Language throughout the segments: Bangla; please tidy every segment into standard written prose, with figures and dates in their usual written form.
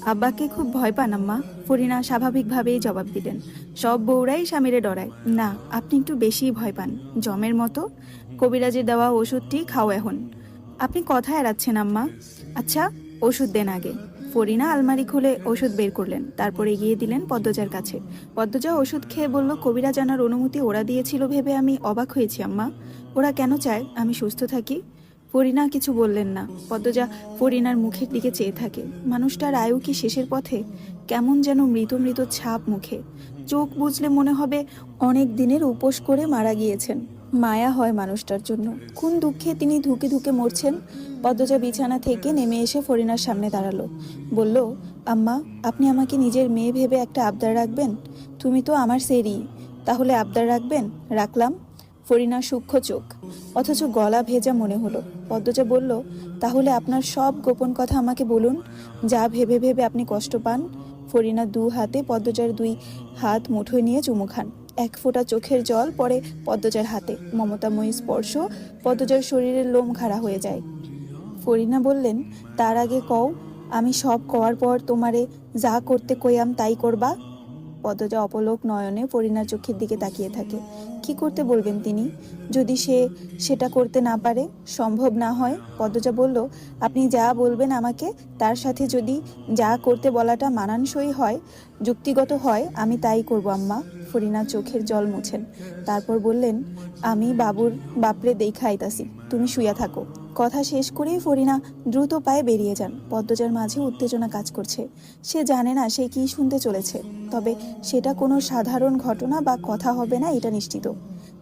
আব্বাকে খুব ভয় পান আম্মা? ফরিনা স্বাভাবিকভাবেই জবাব দিলেন। সব বউরাই স্বামীরে ডরায়। না, আপনি একটু বেশিই ভয় পান। জমের মতো। কবিরাজের দেওয়া ওষুধটি খাও এখন। আপনি কথা এড়াচ্ছেন আম্মা। আচ্ছা, ওষুধ দেন আগে। ফরিনা আলমারি খুলে ওষুধ বের করলেন, তারপর এগিয়ে দিলেন পদ্মজার কাছে। পদ্মজা ওষুধ খেয়ে বলল, কবিরাজ আনার অনুমতি ওরা দিয়েছিল ভেবে আমি অবাক হয়েছি আম্মা। ওরা কেন চায় আমি সুস্থ থাকি? ফরিনা কিছু বললেন না। পদ্মজা ফরিনার মুখের দিকে চেয়ে থাকে। মানুষটার আয়ু কি শেষের পথে? কেমন যেন মৃত মৃত ছাপ মুখে। চোখ বুঝলে মনে হবে অনেক দিনের উপোস করে মারা গিয়েছেন। মায়া হয় মানুষটার জন্য। কোন দুঃখে তিনি ধুকে ধুকে মরছেন। পদ্মজা বিছানা থেকে নেমে এসে ফরিনার সামনে দাঁড়ালো। বলল, আম্মা, আপনি আমাকে নিজের মেয়ে ভেবে একটা আবদার রাখবেন? তুমি তো আমার সেরি, তাহলে আবদার রাখবেন? রাখলাম। ফরিনার সূক্ষ্ম চোখ, অথচ গলা ভেজা মনে হলো। পদ্মজা বলল, তাহলে আপনার সব গোপন কথা আমাকে বলুন, যা ভেবে ভেবে আপনি কষ্ট পান। ফরিনা দু হাতে পদ্মজার দুই হাত মুঠোয় নিয়ে চুমু খান। এক ফোঁটা চোখের জল পড়ে পদ্মজার হাতে। মমতাময়ী স্পর্শ, পদ্মজার শরীরের লোম খাড়া হয়ে যায়। ফরিনা বললেন, তার আগে কও, আমি সব কওয়ার পর তোমারে যা করতে কইয়াম তাই করবা? পদ্মজা অপলক নয়নে ফরিনার চোখের দিকে তাকিয়ে থাকে। কি করতে বলবেন তিনি? যদি সেটা করতে না পারে, সম্ভব না হয়? পদ্মজা বলল, আপনি যা বলবেন আমাকে, তার সাথে যদি যা করতে বলাটা মানানসই হয়, যুক্তিগত হয়, আমি তাই করব আম্মা। ফরিনা চোখের জল মুছেন। তারপর বললেন, আমি বাপরে দেখা আইতাছি, তুমি শুইয়া থাকো। কথা শেষ করেই ফরিনা দ্রুত পায়ে বেরিয়ে যান। পদ্মজার মাঝে উত্তেজনা কাজ করছে। সে জানে না সে কি শুনতে চলেছে, তবে সেটা কোনো সাধারণ ঘটনা বা কথা হবে না, এটা নিশ্চিত।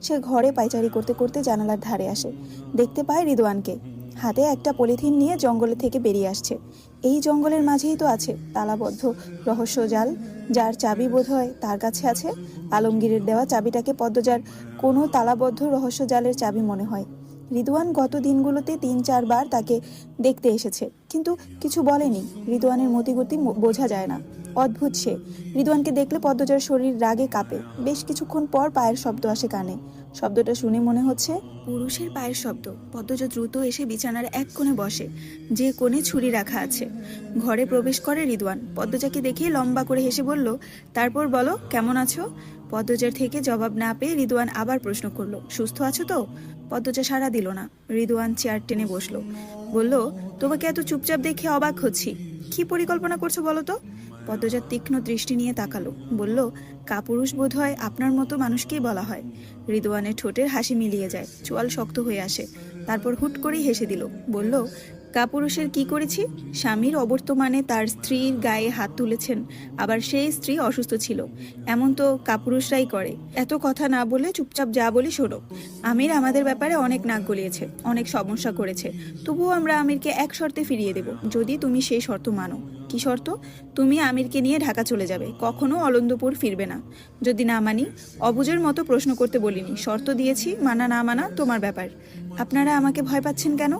সে ঘরে পায়চারি করতে করতে জানালার ধারে আসে। দেখতে পায় রিদওয়ানকে হাতে একটা পলিথিন নিয়ে জঙ্গলে থেকে বেরিয়ে আসছে। এই জঙ্গলের মাঝেই তো আছে তালাবদ্ধ রহস্য জাল, যার চাবি বোধহয় তার কাছে আছে। আলমগীরের দেওয়া চাবিটাকে পদ্মজার কোনো তালাবদ্ধ রহস্য জালের চাবি মনে হয়। রিদওয়ান গত দিনগুলোতে ৩-৪ বার তাকে দেখতে এসেছে, কিন্তু কিছু বলেনি। রিদওয়ানের মতিগতি বোঝা যায় না। অদ্ভুত সে। রিদওয়ানকে দেখলে পদ্মজার শরীর রাগে কাঁপে। বেশ কিছুক্ষণ পর পায়ের শব্দ আসে কানে। শব্দটা শুনে মনে হচ্ছে পুরুষের পায়ের শব্দ। পদ্মজা দ্রুত এসে বিছানার এক কোণে বসে, যে কোণে ছুরি রাখা আছে। ঘরে প্রবেশ করে রিদওয়ান। পদ্মজাকে দেখে লম্বা করে হেসে বলল, তারপর বলো, কেমন আছো? পদ্মজার থেকে জবাব না পেয়ে রিদওয়ান আবার প্রশ্ন করলো, সুস্থ আছো তো? পদ্মজা সাড়া দিল না। রিদওয়ান চেয়ার টেনে বসলো। বলল, তোমাকে এত চুপচাপ দেখে অবাক হচ্ছি। কি পরিকল্পনা করছো বলো তো? পদ্মজার তীক্ষ্ণ দৃষ্টি নিয়ে তাকালো। বলল, কাপুরুষ বোধ হয় আপনার মতো মানুষকেই বলা হয়। রিদওয়ানের ঠোঁটের হাসি মিলিয়ে যায়, চোয়াল শক্ত হয়ে আসে। তারপর হুট করেই হেসে দিল। বলল, কাপুরুষের কি করেছি? স্বামীর অবর্তমানে তার স্ত্রীর গায়ে হাত তুলেছেন, আবার সেই স্ত্রী অসুস্থ ছিল। এমন তো কাপুরুষরাই করে। এত কথা না বলে চুপচাপ যা বলি শোনো। আমির আমাদের ব্যাপারে অনেক নাক গলিয়েছে, অনেক সমস্যা করেছে। তবুও আমরা আমিরকে এক শর্তে ফিরিয়ে দেব, যদি তুমি সেই শর্ত মানো। কি শর্ত? তুমি আমিরকে নিয়ে ঢাকা চলে যাবে, কখনো অলন্দপুর ফিরবে না। যদি না মানি? অবুঝের মতো প্রশ্ন করতে বলিনি, শর্ত দিয়েছি, মানা না মানা তোমার ব্যাপার। আপনারা আমাকে ভয় পাচ্ছেন কেন?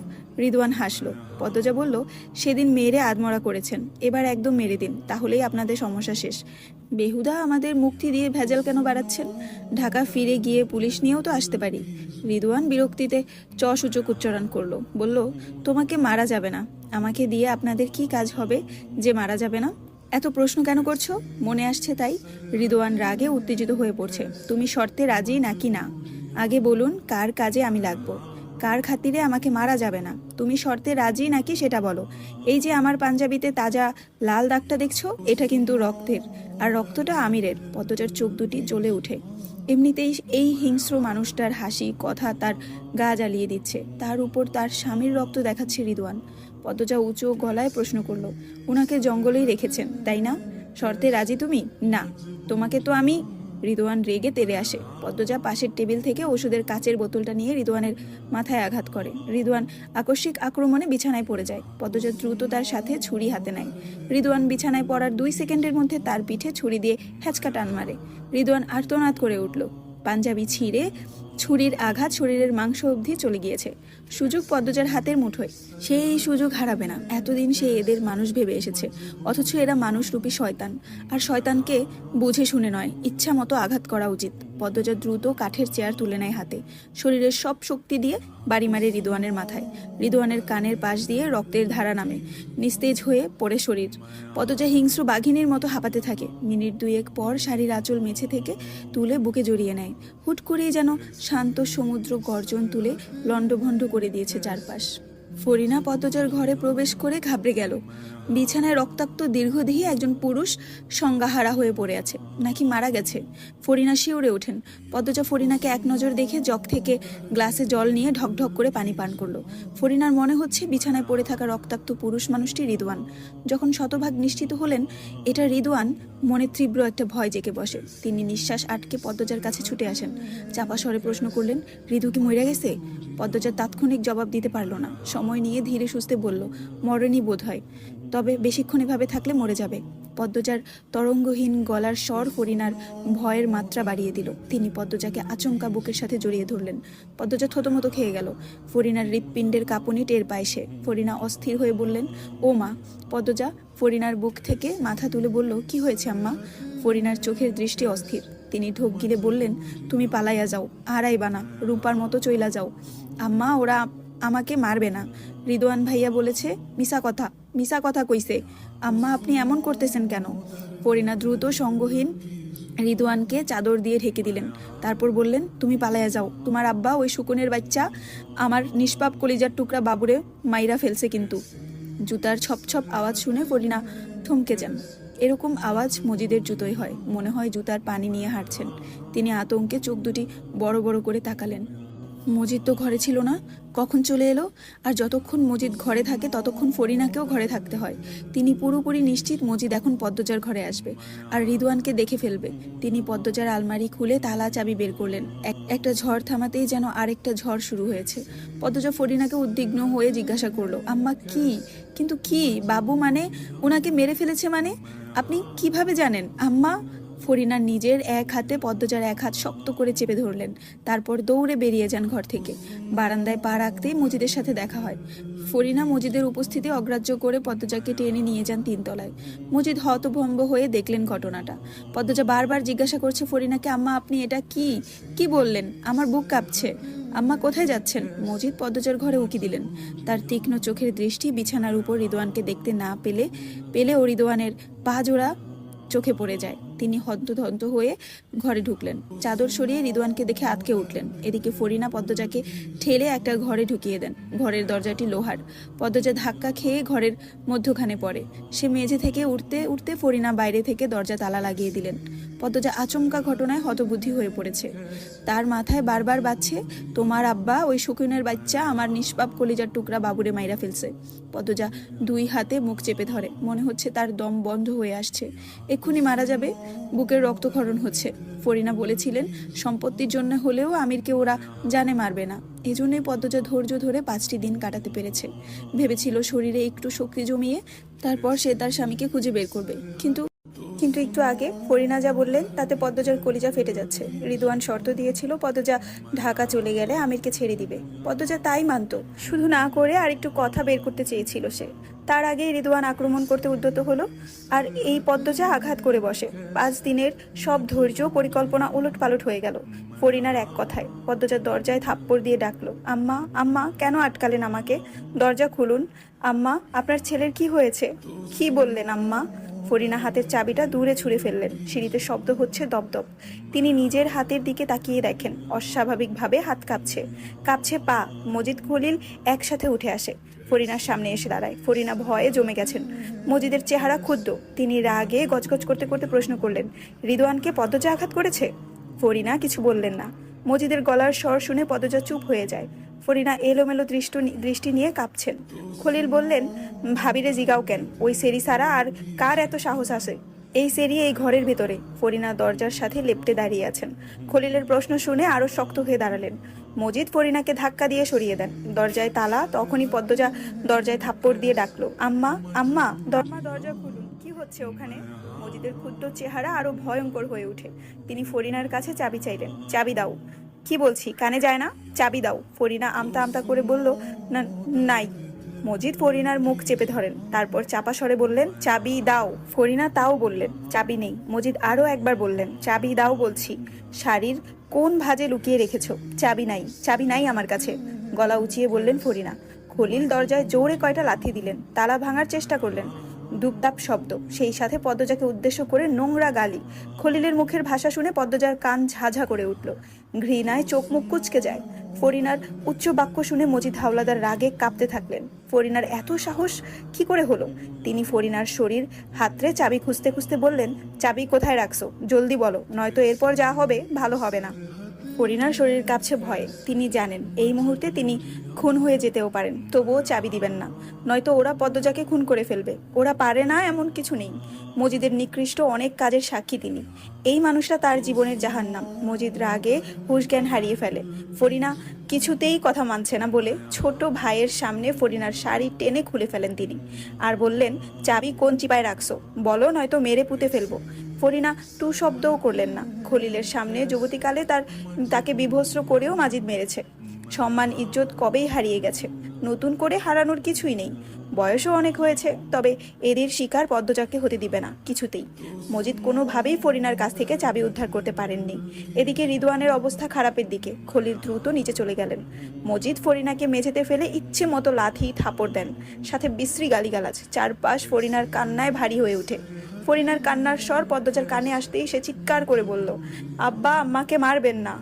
রিদওয়ান হাসলো। পদ্মজা বলল, সেদিন মেরে আদমরা করেছেন, এবার একদম মেরে দিন, তাহলেই আপনাদের সমস্যা শেষ। বেহুদা আমাদের মুক্তি দিয়ে ভেজাল কেন বাড়াচ্ছেন? ঢাকা ফিরে গিয়ে পুলিশ নিয়েও তো আসতে পারি। রিদওয়ান বিরক্তিতে সূচক উচ্চারণ করলো। বলল, তোমাকে মারা যাবে না। আমাকে দিয়ে আপনাদের কি কাজ হবে যে মারা যাবে না? এত প্রশ্ন কেন করছো? মনে আসছে তাই। রিদওয়ান রাগে উত্তেজিত হয়ে পড়ছে। তুমি শর্তে রাজি নাকি না? আগে বলুন, কার কাজে আমি লাগবো? কার খাতিরে আমাকে মারা যাবে না? তুমি শর্তে রাজি নাকি সেটা বলো। এই যে আমার পাঞ্জাবিতে তাজা লাল দাগটা দেখছো, এটা কিন্তু রক্তের, আর রক্তটা আমিরের। পদ্মজার চোখ দুটি জ্বলে উঠে। এমনিতেই এই হিংস্র মানুষটার হাসি কথা তার গা জ্বালিয়ে দিচ্ছে, তার উপর তার স্বামীর রক্ত দেখাচ্ছে রিদওয়ান। পদ্মজা উঁচু গলায় প্রশ্ন করলো, ওনাকে জঙ্গলেই রেখেছেন তাই না? শর্তে রাজি তুমি? না। তোমাকে তো আমি। রিদওয়ান রেগে তেড়ে আসে। পদ্মজা পাশের টেবিল থেকে ওষুধের কাচের বোতলটা নিয়ে রিদওয়ানের মাথায় আঘাত করে। রিদওয়ান আকস্মিক আক্রমণে বিছানায় পড়ে যায়। পদ্মজা দ্রুত তার সাথে ছুরি হাতে নেয়। রিদওয়ান বিছানায় পড়ার 2 সেকেন্ডের মধ্যে তার পিঠে ছুরি দিয়ে হ্যাচকা টান মারে। রিদওয়ান আর্তনাদ করে উঠল। পাঞ্জাবি ছিঁড়ে ছুরির আঘাত শরীরের মাংস অবধি চলে গিয়েছে। সুযোগ পদ্মজার হাতের মুঠোয়। সে এই সুযোগ হারাবে না। এতদিন সে এদের মানুষ ভেবে এসেছে, অথচ এরা মানুষরূপী শয়তান। আর শয়তানকে বুঝে শুনে নয়, ইচ্ছা মতো আঘাত করা উচিত। পদ্মজা দ্রুত কাঠের চেয়ার তুলে নেয় হাতে, শরীরের সব শক্তি দিয়ে বাড়ি মারে রিদওয়ানের মাথায়। রিদওয়ানের কানের পাশ দিয়ে রক্তের ধারা নামে, নিস্তেজ হয়ে পড়ে শরীর। পদ্মজা হিংস্র বাঘিনীর মতো হাঁপাতে থাকে। মিনিট দুয়েক পর শাড়ির আঁচল মেছে থেকে তুলে বুকে জড়িয়ে নেয়। হুট করেই যেন শান্ত সমুদ্র গর্জন তুলে লণ্ডভণ্ড করে দিয়েছে চারপাশ। ফরিনা পদ্মজার ঘরে প্রবেশ করে ঘাবড়ে গেল। বিছানায় রক্তাক্ত দীর্ঘদেহী একজন পুরুষ সংজ্ঞাহারা হয়ে পড়ে আছে, নাকি মারা গেছে। ফরিনা শিউরে ওঠেন। পদ্মজা ফরিনাকে এক নজর দেখে জগ থেকে গ্লাসে জল নিয়ে ঢকঢক করে পানি পান করলো। ফরিনার মনে হচ্ছে বিছানায় পড়ে থাকা রক্তাক্ত পুরুষ মানুষটি রিদওয়ান। যখন শতভাগ নিশ্চিত হলেন এটা রিদওয়ান, মনে তীব্র একটা ভয় জেগে বসে। তিনি নিঃশ্বাস আটকে পদ্মজার কাছে ছুটে আসেন। চাপা স্বরে প্রশ্ন করলেন, রিদু কি মরে গেছে? পদ্মজা তাৎক্ষণিক জবাব দিতে পারল না। সময় নিয়ে ধীরে সুস্থে বলল, মরেনি বোধ হয়, তবে বেশিক্ষণ এভাবে থাকলে মরে যাবে। পদ্মজার তরঙ্গহীন গলার স্বর ফরিনার ভয়ের মাত্রা বাড়িয়ে দিল। তিনি পদ্মজাকে আচমকা বুকের সাথে জড়িয়ে ধরলেন। পদ্মজা থতমত খেয়ে গেল। ফরিনার হৃৎপিণ্ডের কাঁপুনি টের পায় সে। ফরিনা অস্থির হয়ে বললেন, ও মা। পদ্মজা ফরিনার বুক থেকে মাথা তুলে বলল, কি হয়েছে আম্মা? ফরিনার চোখের দৃষ্টি অস্থির। তিনি ঢোক গিলে বললেন, তুমি পালাইয়া যাও, হারাইবা না, রূপার মতো চইলা যাও। আম্মা, ওরা আমাকে মারবে না। রিদওয়ান ভাইয়া বলেছে। মিশা কথা কইছে। আম্মা, আপনি এমন করতেছেন কেন? ফরিনা দ্রুত সঙ্গহীন রিদওয়ানকে চাদর দিয়ে ঢেকে দিলেন। তারপর বললেন, তুমি পালাইয়া যাও। তোমার আব্বা ওই শুকুনের বাচ্চা আমার নিষ্পাপ কলিজার টুকরা বাবুরে মাইরা ফেলছে কিন্তু। জুতার ছপ আওয়াজ শুনে ফরিনা থমকে যান। এরকম আওয়াজ মজিদের জুতোয় হয়। মনে হয় জুতার পানি নিয়ে হাঁটছেন। তিনি আতঙ্কে চোখ দুটি বড় বড় করে তাকালেন। মজিদ তো ঘরে ছিল না, কখন চলে এলো? আর যতক্ষণ মজিদ ঘরে থাকে ততক্ষণ ফরিনাকেও ঘরে থাকতে হয়। তিনি পুরোপুরি নিশ্চিত মজিদ এখন পদ্মজার ঘরে আসবে আর রিদওয়ানকে দেখে ফেলবে। তিনি পদ্মজার আলমারি খুলে তালা চাবি বের করলেন। একটা ঝড় থামাতেই যেন আরেকটা ঝড় শুরু হয়েছে। পদ্মজা ফরিনাকে উদ্বিগ্ন হয়ে জিজ্ঞাসা করলো, আম্মা কি? কিন্তু কি? বাবু মানে ওনাকে মেরে ফেলেছে মানে? আপনি কিভাবে জানেন আম্মা? ফরিনা নিজের এক হাতে পদ্মজার এক হাত শক্ত করে চেপে ধরলেন। তারপর দৌড়ে বেরিয়ে যান ঘর থেকে। বারান্দায় পা রাখতেই মজিদের সাথে দেখা হয়। ফরিনা মজিদের উপস্থিতি অগ্রাহ্য করে পদ্মজাকে টেনে নিয়ে যান 3 তলায়। মজিদ হতভম্ব হয়ে দেখলেন ঘটনাটা। পদ্মজা বারবার জিজ্ঞাসা করছে ফরিনাকে, আম্মা আপনি এটা কি বললেন? আমার বুক কাঁপছে। আম্মা কোথায় যাচ্ছেন? মজিদ পদ্মজার ঘরে উকি দিলেন। তার তীক্ষ্ণ চোখের দৃষ্টি বিছানার উপর রিদওয়ানকে দেখতে না পেলে ও রিদওয়ানের পা জোড়া চোখে পড়ে যায়। তিনি হন্তদন্ত হয়ে ঘরে ঢুকলেন। চাদর সরিয়ে রিদওয়ানকে দেখে আতকে উঠলেন। এদিকে ফরিনা পদ্মজাকে ঠেলে একটা ঘরে ঢুকিয়ে দেন। ঘরের দরজাটি লোহার। পদ্মজা ধাক্কা খেয়ে ঘরের মধ্যখানে পড়ে। সে মেঝে থেকে উঠতে ফরিনা বাইরে থেকে দরজা তালা লাগিয়ে দিলেন। পদ্মজা আচমকা ঘটনায় হতবুদ্ধি হয়ে পড়েছে। তার মাথায় বারবার বাজছে, তোমার আব্বা ওই শকুনের বাচ্চা আমার নিষ্পাপ কলিজার টুকরা বাবুরে মাইরা ফেলছে। পদ্মজা 2 হাতে মুখ চেপে ধরে। মনে হচ্ছে তার দম বন্ধ হয়ে আসছে, এক্ষুনি মারা যাবে। বুকের রক্তক্ষরণ হচ্ছে। ফরিনা বলেছিলেন সম্পত্তির জন্য হলেও আমিরকে ওরা জানে মারবে না। এজন্যই পদ্মজা ধৈর্য ধরে 5টি দিন কাটাতে পেরেছে। ভেবেছিল শরীরে একটু শক্তি জমিয়ে তারপর সে তার স্বামীকে খুঁজে বের করবে। কিন্তু একটু আগে ফরিনা যা বললেন তাতে পদ্মজার কলিজা ফেটে যাচ্ছে। রিদওয়ান শর্ত দিয়েছিল পদ্মজা ঢাকা চলে গেলে আমিরকে ছেড়ে দিবে। পদ্মজা তাই মানত, শুধু না করে আর একটু কথা বের করতে চেয়েছিল সে। তার আগেই রিদওয়ান আক্রমণ করতে উদ্যত হলো আর এই পদ্মজা আঘাত করে বসে। 5 দিনের সব ধৈর্য পরিকল্পনা উলটপালট হয়ে গেল ফরিনার এক কথায়। পদ্মজার দরজায় থাপ্পড় দিয়ে ডাকলো, আম্মা আম্মা, কেন আটকালেন আমাকে? দরজা খুলুন। আম্মা, আপনার ছেলের কি হয়েছে? কি বললেন আম্মা? ফরিনা হাতের চাবিটা দূরে ছুঁড়ে ফেললেন। সিঁড়িতে শব্দ হচ্ছে দপদপ। তিনি নিজের হাতের দিকে তাকিয়ে দেখেন অস্বাভাবিকভাবে হাত কাঁপছে পা। মজিদ খলিল একসাথে উঠে আসে, ফরিনার সামনে এসে দাঁড়ায়। ফরিনা ভয়ে জমে গেছেন। মজিদের চেহারা ক্ষুব্ধ। তিনি রাগে গজগজ করতে করতে প্রশ্ন করলেন, রিদওয়ানকে পদ্মজা আঘাত করেছে? ফরিনা কিছু বললেন না। মজিদের গলার স্বর শুনে পদ্মজা চুপ হয়ে যায়। ফরিনা এলোমেলো দৃষ্টি নিয়ে কাঁপছেন। খলিল বললেন, ভাবিরে জিগাও কেন? ওই সেরি সারা আর কার এত সাহস আছে এই সেরি এই ঘরের ভেতরে? ফরিনা দরজার সাথে লেপ্টে দাঁড়িয়ে আছেন। খলিলের প্রশ্ন শুনে আরো শক্ত হয়ে দাঁড়ালেন। মজিদ ফরিনাকে ধাক্কা দিয়ে সরিয়ে দেন। দরজায় তালা। তখনই পদ্মজা দরজায় থাপ্পড় দিয়ে ডাকলো, আম্মা আম্মা, দরজা খুলুন। কি হচ্ছে ওখানে? মজিদের ক্ষুদ্র চেহারা আরো ভয়ঙ্কর হয়ে ওঠে। তিনি ফরিনার কাছে চাবি চাইলেন। চাবি দাও। কি বলছি কানে যায় না? চাবি দাও। ফরিনা আমতা আমতা করে বলল, নাই। মজিদ ফরিনার মুখ চেপে ধরেন, তারপর চাপা স্বরে বললেন, চাবি দাও। ফরিনা তাও বললেন, চাবি নেই। মজিদ আরও একবার বললেন, চাবি দাও বলছি। শাড়ির কোন ভাঁজে লুকিয়ে রেখেছো? চাবি নাই, চাবি নাই আমার কাছে, গলা উঁচিয়ে বললেন ফরিনা। খলিল দরজায় জোরে কয়টা লাথি দিলেন, তালা ভাঙার চেষ্টা করলেন। দুপদাপ শব্দ, সেই সাথে পদ্মজাকে উদ্দেশ্য করে নোংরা গালি। খলিলের মুখের ভাষা শুনে পদ্মজার কান ঝাঝা করে উঠল, ঘৃণায় চোখ মুখ কুঁচকে যায়। ফরিনার উচ্চ বাক্য শুনে মজিদ হাওলাদার রাগে কাঁপতে থাকলেন। ফরিনার এত সাহস কি করে হলো? তিনি ফরিনার শরীর হাতড়ে চাবি খুঁজতে খুঁজতে বললেন, চাবি কোথায় রাখছো? জলদি বলো, নয়তো এরপর যা হবে ভালো হবে না। ফরিনার শরীর কাঁপছে ভয়ে। তিনি জানেন এই মুহূর্তে তিনি খুন হয়ে যেতেও পারেন, তবুও চাবি দিবেন না, নয়তো ওরা পদ্মজাকে খুন করে ফেলবে। ওরা পারে না এমন কিছু নেই। মজিদের নিকৃষ্ট অনেক কাজের সাক্ষী তিনি। এই মানুষটা তার জীবনের জাহান্নাম। মজিদ রাগে হুঁশ জ্ঞান হারিয়ে ফেলে। ফরিনা কিছুতেই কথা মানছে না বলে ছোট ভাইয়ের সামনে ফরিনার শাড়ি টেনে খুলে ফেলেন তিনি, আর বললেন, চাবি কোন চিপায় রাখছো বলো, নয়তো মেরে পুঁতে ফেলবো। ফরিনা টু শব্দও করলেন না। খলিলের সামনে যুবতীকালে তাকে বিভস্ত্র করেও মাজিদ মেরেছে। সম্মান ইজ্জত কবেই হারিয়ে গেছে, নতুন করে হারানোর কিছুই নেই। বয়সও অনেক হয়েছে, তবে এদের শিকার পদ্মজাকে হতে দিবে না কিছুতেই। মজিদ কোনোভাবেই ফরিনার কাছ থেকে চাবি উদ্ধার করতে পারেননি। এদিকে রিদওয়ানের অবস্থা খারাপের দিকে। খলিল দ্রুত নিচে চলে গেলেন। মজিদ ফরিনাকে মেঝেতে ফেলে ইচ্ছে মতো লাথি থাপড় দেন, সাথে বিশ্রী গালিগালাজ। চারপাশ ফরিনার কান্নায় ভারী হয়ে ওঠে। ফরিনার কান্নার স্বর পদ্মজার কানে আসতেই সে চিৎকার করে বলল, আব্বা আম্মাকে মারবেন না,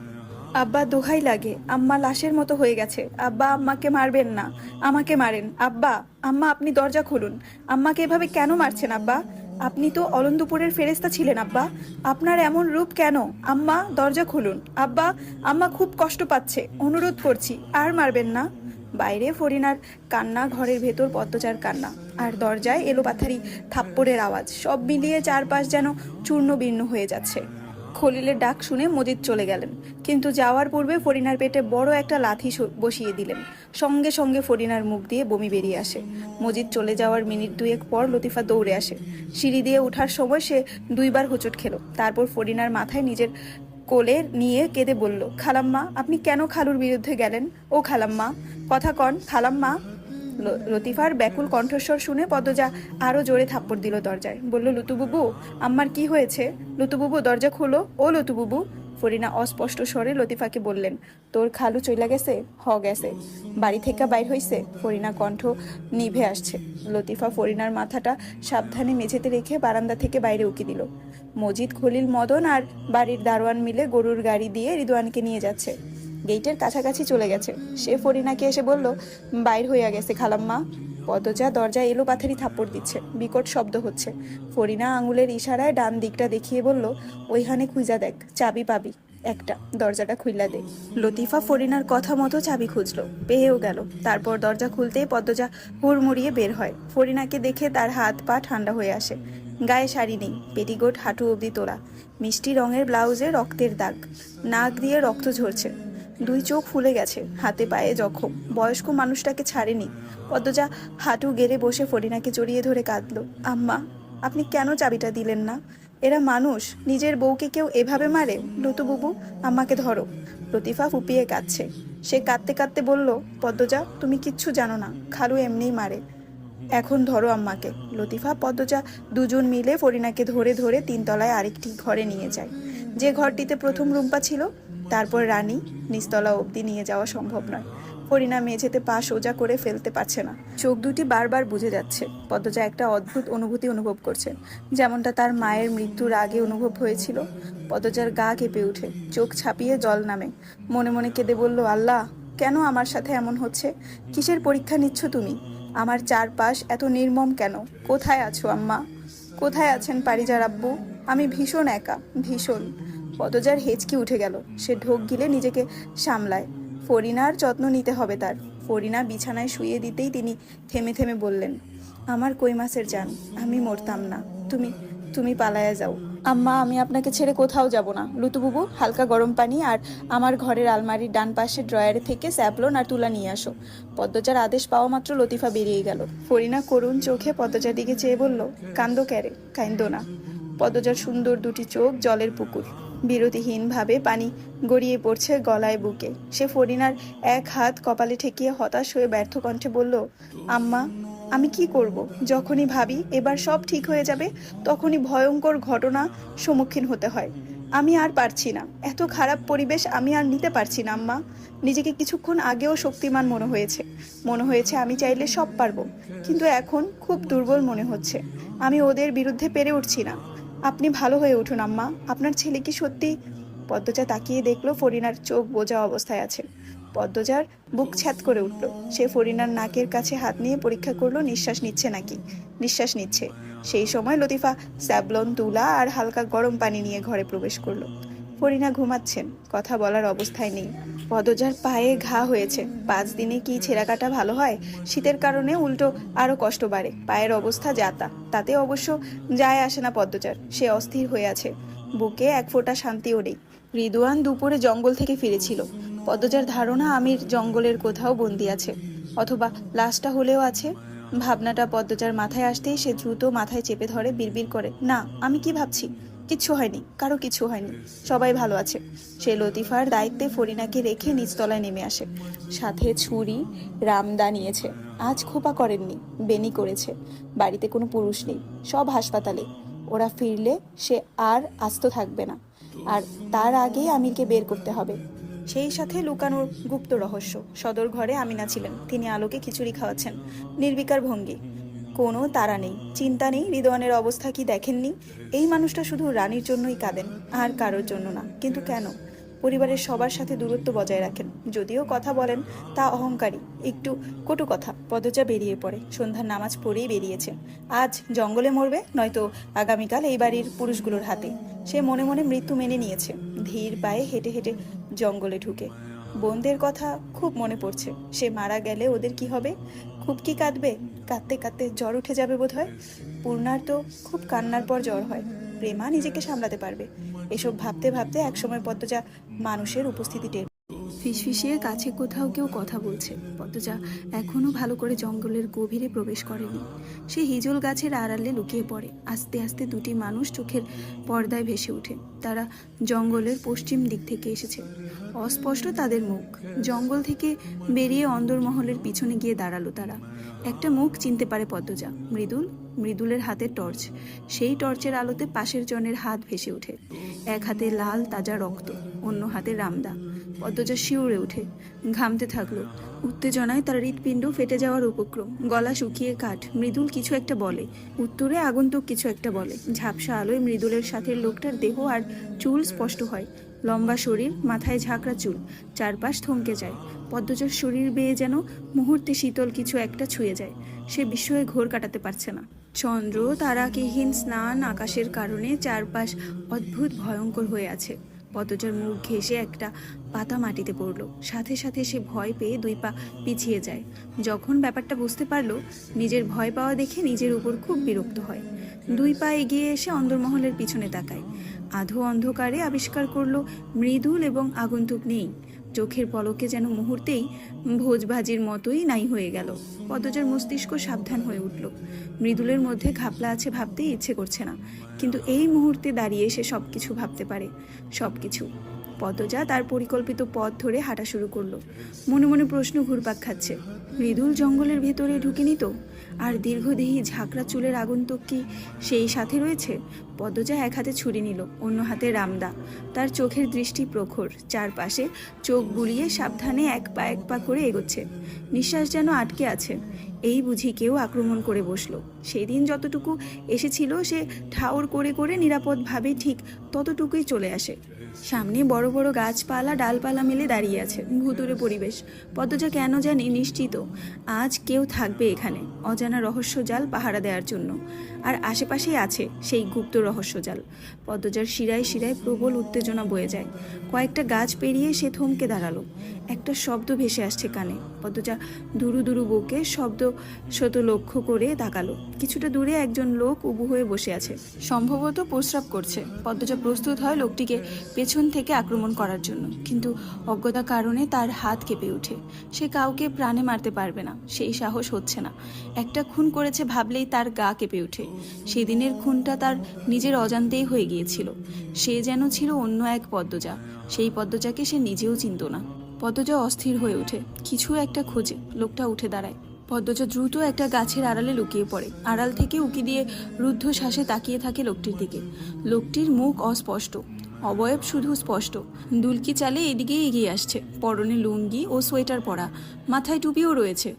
আব্বা দোহাই লাগে, আম্মা লাশের মতো হয়ে গেছে, আব্বা আম্মাকে মারবেন না, আমাকে মারেন আব্বা। আম্মা আপনি দরজা খুলুন, আম্মাকে এভাবে কেন মারছেন আব্বা? আপনি তো অলন্দুপুরের ফেরেস্তা ছিলেন আব্বা, আপনার এমন রূপ কেন? আম্মা দরজা খুলুন আব্বা, আম্মা খুব কষ্ট পাচ্ছে, অনুরোধ করছি আর মারবেন না। বাইরে ফরিনার কান্না, ঘরের ভেতর পদ্মজার কান্না, আর দরজায় এলোপাথারি থাপ্পড়ের আওয়াজ, সব মিলিয়ে চারপাশ যেন চূর্ণ বির্ণ হয়ে যাচ্ছে। খলিলের ডাক শুনে মজিদ চলে গেলেন, কিন্তু যাওয়ার পূর্বে ফরিনার পেটে বড় একটা লাথি বসিয়ে দিলেন। সঙ্গে সঙ্গে ফরিনার মুখ দিয়ে বমি বেরিয়ে আসে। মজিদ চলে যাওয়ার মিনিট দুয়েক পর লতিফা দৌড়ে আসে। সিঁড়ি দিয়ে ওঠার সময় সে দুইবার হোঁচট খেলো। তারপর ফরিনার মাথায় নিজের কোলে নিয়ে কেঁদে বলল, খালাম্মা আপনি কেন খালুর বিরুদ্ধে গেলেন? ও খালাম্মা, কথা কন খালাম্মা। লতিফার ব্যাকুল কণ্ঠস্বর শুনে পদ্মজা আরো জোরে থাপ্পড় দিল দরজায়। বলল, লুতুবুবু আম্মার কি হয়েছে? লুতুবুবু দরজা খোলো, ও লতুবুবু। ফরিনা অস্পষ্ট স্বরে লতিফাকে বললেন, তোর খালু চইলা গেছে? গেছে। বাড়ি থেকে বাইর হইছে? ফরিনা কণ্ঠ নিভে আসছে। লতিফা ফরিনার মাথাটা সাবধানে মেঝেতে রেখে বারান্দা থেকে বাইরে উকি দিল। মজিদ, খলিল, মদন আর বাড়ির দারোয়ান মিলে গরুর গাড়ি দিয়ে রিদওয়ানকে নিয়ে যাচ্ছে। গেটের কাছাকাছি চলে গেছে। সে ফরিনাকে এসে বলল, বাইর হইয়া গেছে খালাম্মা। পদ্মজা দরজায় এলো পাথারি থাপ্পড় দিচ্ছে, বিকট শব্দ হচ্ছে। ফরিনা আঙুলের ইশারায় ডান দিকটা দেখিয়ে বলল, ওইখানে খুঁজা দেখ, চাবি পাবি একটা, দরজাটা খুইলা দে। লতিফা ফরিনার কথা মতো চাবি খুঁজলো, পেয়েও গেল। তারপর দরজা খুলতেই পদ্মজা হুড়মুড়িয়ে বের হয়। ফরিনাকে দেখে তার হাত পা ঠান্ডা হয়ে আসে। গায়ে শাড়ি নেই, পেটিকোট হাঁটু অবধি তোলা, মিষ্টি রঙের ব্লাউজে রক্তের দাগ, নাক দিয়ে রক্ত ঝরছে, দুই চোখ ফুলে গেছে, হাতে পায়ে জখম। বয়স্ক মানুষটাকে ছাড়েনি। পদ্মজা হাঁটু গেড়ে বসে ফরিনাকে জড়িয়ে ধরে কাঁদল, আম্মা আপনি কেন চাবিটা দিলেন না? এরা মানুষ, নিজের বউকে কেউ এভাবে মারে? লতুবুবু আম্মাকে ধরো। লতিফা ফুপিয়ে কাঁদছে। সে কাঁদতে কাঁদতে বলল, পদ্মজা তুমি কিচ্ছু জানো না, খালু এমনিই মারে, এখন ধরো আম্মাকে। লতিফা পদ্মজা দুজন মিলে ফরিনাকে ধরে ধরে তিনতলায় আরেকটি ঘরে নিয়ে যায়, যে ঘরটিতে প্রথম রুম্পা ছিল। তারপর রানী। নিচতলা অবধি নিয়ে যাওয়া সম্ভব নয়। ফরিনা মেঝেতে পা সোজা করে ফেলতে পারছে না, চোখ দুটি বারবার বুঝে যাচ্ছে। পদ্মজা একটা অদ্ভুত অনুভূতি অনুভব করছে, যেমনটা তার মায়ের মৃত্যুর আগে অনুভব হয়েছিল। পদ্মজার গা কেঁপে উঠে, চোখ ছাপিয়ে জল নামে। মনে মনে কেঁদে বলল, আল্লাহ কেন আমার সাথে এমন হচ্ছে? কিসের পরীক্ষা নিচ্ছ তুমি? আমার চারপাশ এত নির্মম কেন? কোথায় আছো আম্মা? কোথায় আছেন পারিজার আব্বু? আমি ভীষণ একা, ভীষণ। পদ্মজার হেঁচকি উঠে গেল। সে ঢোক গিলে নিজেকে সামলায়। ফরিনার যত্ন নিতে হবে তার। ফরিনা বিছানায় শুয়ে দিতেই তিনি থেমে থেমে বললেন, আমার কই মাছের জান, আমি মরতাম না, তুমি তুমি পালায়া যাও। আম্মা আমি আপনাকে ছেড়ে কোথাও যাব না। লুতুবুবু হালকা গরম পানি আর আমার ঘরের আলমারির ডান পাশে ড্রয়ারে থেকে স্যাভলন আর তুলা নিয়ে আসো। পদ্মজার আদেশ পাওয়া মাত্র লতিফা বেরিয়ে গেল। ফরিনা করুণ চোখে পদ্মজার দিকে চেয়ে বলল, কান্দো ক্যারে? কাইন্দো না। পদ্মজার সুন্দর দুটি চোখ জলের পুকুর। বিরতিহীনভাবে পানি গড়িয়ে পড়ছে গলায় বুকে। সে ফরিনার এক হাত কপালে ঠেকিয়ে হতাশ হয়ে ব্যর্থ কণ্ঠে বলল, আম্মা, আমি কি করব? যখনই ভাবি এবার সব ঠিক হয়ে যাবে, তখনই ভয়ঙ্কর ঘটনা সম্মুখীন হতে হয়। আমি আর পারছি না, এত খারাপ পরিবেশ আমি আর নিতে পারছি না আম্মা। নিজেকে কিছুক্ষণ আগেও শক্তিমান মনে হয়েছে আমি চাইলে সব পারবো, কিন্তু এখন খুব দুর্বল মনে হচ্ছে। আমি ওদের বিরুদ্ধে পেরে উঠছি না। আপনি ভালো হয়ে উঠুন আম্মা, আপনার ছেলে কি সত্যি? পদ্মজা তাকিয়ে দেখলো ফরিনার চোখ বোঝা অবস্থায় আছে। পদ্মজার বুক ছ্যাদ করে উঠল। সে ফরিনার নাকের কাছে হাত নিয়ে পরীক্ষা করলো নিঃশ্বাস নিচ্ছে নাকি। নিঃশ্বাস নিচ্ছে। সেই সময় লতিফা স্যাবলন, তুলা আর হালকা গরম পানি নিয়ে ঘরে প্রবেশ করলো। ফরিনা ঘুমাচ্ছেন, কথা বলার অবস্থায় নেই। পদ্মজার পায়ে ঘা হয়েছে। 5 দিনে কি ছেঁড়া কাটা ভালো হয়? শীতের কারণে উল্টো আরো কষ্ট বাড়ে। পায়ের অবস্থা যাতা, তাতে অবশ্য যায় আসে না পদ্মজার। সে অস্থির হয়ে আছে, বুকে এক ফোঁটা শান্তিও নেই। রিদওয়ান দুপুরে জঙ্গল থেকে ফিরেছিল। পদ্মজার ধারণা আমির জঙ্গলের কোথাও বন্দি আছে, অথবা লাশটা হলেও আছে। ভাবনাটা পদ্মজার মাথায় আসতেই সে দ্রুত মাথায় চেপে ধরে, বিড়বিড় করে, না, আমি কি ভাবছি? কিচ্ছু হয়নি, কারো কিছু হয়নি, সবাই ভালো আছে। সে লতিফার দায়িত্বে ফরিনাকে রেখে নিচতলায় নেমে আসে। সাথে ছুরি, রামদা নিয়েছে। আজ খোপা করেননি, বেনি করেছে। বাড়িতে কোনো পুরুষ নেই, সব হাসপাতালে। ওরা ফিরলে সে আর আস্ত থাকবে না, আর তার আগে আমিরকে বের করতে হবে। সেই সাথে লুকানোর গুপ্ত রহস্য। সদর ঘরে আমিনা ছিলেন, তিনি আলোকে খিচুড়ি খাওয়াচ্ছেন, নির্বিকার ভঙ্গি। কোনো তাড়া নেই, চিন্তা নেই। রিদওয়ানের অবস্থা কি দেখেননি? এই মানুষটা শুধু রানীর জন্যই কাঁদেন, আর কারোর জন্য না। কিন্তু কেন? পরিবারের সবার সাথে দূরত্ব বজায় রাখেন, যদিও কথা বলেন তা অহংকারী, একটু কটু কথা। পদজা বেরিয়ে পড়ে, সন্ধ্যার নামাজ পড়েই বেরিয়েছে। আজ জঙ্গলে মরবে, নয়তো আগামীকাল এই বাড়ির পুরুষগুলোর হাতে। সে মনে মনে মৃত্যু মেনে নিয়েছে। ধীর পায়ে হেঁটে হেঁটে জঙ্গলে ঢুকে। বোনদের কথা খুব মনে পড়ছে। সে মারা গেলে ওদের কি হবে? খুব কি কাঁদবে? কাঁদতে কাঁদতে জ্বর উঠে যাবে বোধহয়। পূর্ণার তো খুব কান্নার পর জ্বর হয়। প্রেমা নিজেকে সামলাতে পারবে। এসব ভাবতে ভাবতে একসময় পদ্মজা মানুষের উপস্থিতি টের ফিসফিসিয়ে কাছে কোথাও কেউ কথা বলছে। পদ্মজা এখনো ভালো করে জঙ্গলের গভীরে প্রবেশ করেনি। সে হিজল গাছের আড়ালে লুকিয়ে পড়ে। আস্তে আস্তে দুটি মানুষ চোখের পর্দায় ভেসে ওঠে। তারা জঙ্গলের পশ্চিম দিক থেকে এসেছে। অস্পষ্ট তাদের মুখ। জঙ্গল থেকে বেরিয়ে অন্দরমহলের পিছনে গিয়ে দাঁড়ালো তারা। একটা মুখ চিনতে পারে পদ্মজা, মৃদুলের হাতে টর্চ। সেই টর্চের আলোতে পাশের জনের হাত ভেসে ওঠে। এক হাতে লাল তাজা রক্ত, অন্য হাতে রামদা। পদ্মজা শিউরে ওঠে, ঘামতে থাকলো। উত্তেজনায় তার হৃৎপিণ্ড ফেটে যাওয়ার উপক্রম। গলা শুকিয়ে কাঠ। মৃদুল কিছু একটা বলে, উত্তরে আগন্তুক কিছু একটা বলে। ঝাপসা আলোয় মৃদুলের সাথে লোকটার দেহ আর চুল স্পষ্ট হয়। লম্বা শরীর, মাথায় ঝাঁকড়া চুল, চারপাশ থমকে যায়। পদ্মজার শরীর বেয়ে যেন মুহূর্তে শীতল কিছু একটা ছুঁয়ে যায়। সে বিস্ময়ে ঘোর কাটাতে পারছে না। চন্দ্র তারাকেহীন স্নান আকাশের কারণে চারপাশ অদ্ভুত ভয়ঙ্কর হয়ে আছে। পদ্মজার মুখ ঘেঁষে একটা পাতা মাটিতে পড়ল। সাথে সাথে সে ভয় পেয়ে 2 পা পিছিয়ে যায়। যখন ব্যাপারটা বুঝতে পারলো, নিজের ভয় পাওয়া দেখে নিজের উপর খুব বিরক্ত হয়। 2 পা এগিয়ে এসে অন্দরমহলের পিছনে তাকায়। আধো অন্ধকারে আবিষ্কার করলো মৃদুল এবং আগন্তুক নেই। চোখের পলকে যেন মুহূর্তেই ভোজভাজির মতোই নাই হয়ে গেল। পদ্মজার মস্তিষ্ক সাবধান হয়ে উঠল। মৃদুলের মধ্যে ঘাপলা আছে ভাবতেই ইচ্ছে করছে না, কিন্তু এই মুহূর্তে দাঁড়িয়ে সে সবকিছু ভাবতে পারে। সবকিছু। পদ্মজা তার পরিকল্পিত পথ ধরে হাঁটা শুরু করলো। মনে মনে প্রশ্ন ঘুরপাক খাচ্ছে, মৃদুল জঙ্গলের ভেতরে ঢুকেনি তো? আর দীর্ঘদেহী ঝাঁকড়া চুলের আগন্তুক কি সেই সাথে রয়েছে? পদ্মজা এক হাতে ছুরি নিল, অন্য হাতে রামদা। তার চোখের দৃষ্টি প্রখর, চারপাশে চোখ বুলিয়ে সাবধানে এক পা করে এগোচ্ছে। নিঃশ্বাস যেন আটকে আছে। এই বুঝি কেউ আক্রমণ করে বসলো। সেদিন যতটুকু এসেছিল সে ঠাউর করে করে নিরাপদভাবে ঠিক ততটুকুই চলে আসে। সামনে বড় বড় গাছপালা, ডালপালা মেলে দাঁড়িয়ে আছে। ভুতুড়ে পরিবেশ। পদ্মজা কেন জানি নিশ্চিত আজ কেউ থাকবে এখানে, অজানা রহস্যজাল পাহারা দেওয়ার জন্য। আর আশেপাশেই আছে সেই গুপ্ত রহস্যজাল। পদ্মজার শিরায় শিরায় প্রবল উত্তেজনা বয়ে যায়। কয়েকটা গাছ পেরিয়ে সে থমকে দাঁড়ালো। একটা শব্দ ভেসে আসছে কানে। পদ্মজা দুরু দুরু বুকে শব্দ শত লক্ষ্য করে তাকালো। কিছুটা দূরে একজন লোক উবু হয়ে বসে আছে, সম্ভবত প্রস্রাব করছে। পদ্মজা প্রস্তুত হয় লোকটিকে পেছন থেকে আক্রমণ করার জন্য, কিন্তু অজ্ঞতা কারণে তার হাত কেঁপে ওঠে। সে কাউকে প্রাণে মারতে পারবে না, সেই সাহস হচ্ছে না। একটা খুন করেছে ভাবলেই তার গা কেঁপে ওঠে। সেদিনের খুনটা তার নিজের অজান্তেই হয়ে গিয়েছিল। সে যেন ছিল অন্য এক পদ্মজা, সেই পদ্মজাকে সে নিজেও চিনত না। পদ্মজা অস্থির হয়ে ওঠে, কিছু একটা খোঁজে। লোকটা উঠে দাঁড়ায়। পদ্মজা দ্রুত একটা গাছের আড়ালে লুকিয়ে পড়ে। আড়াল থেকে উকি দিয়ে রুদ্ধ শ্বাসে তাকিয়ে থাকে লোকটির দিকে। লোকটির মুখ অস্পষ্ট, অবয়ব শুধু স্পষ্ট। দুলকি চালে এদিকেই এগিয়ে আসছে, পরনে লুঙ্গি ও সোয়েটার পরা, মাথায় টুপিও রয়েছে।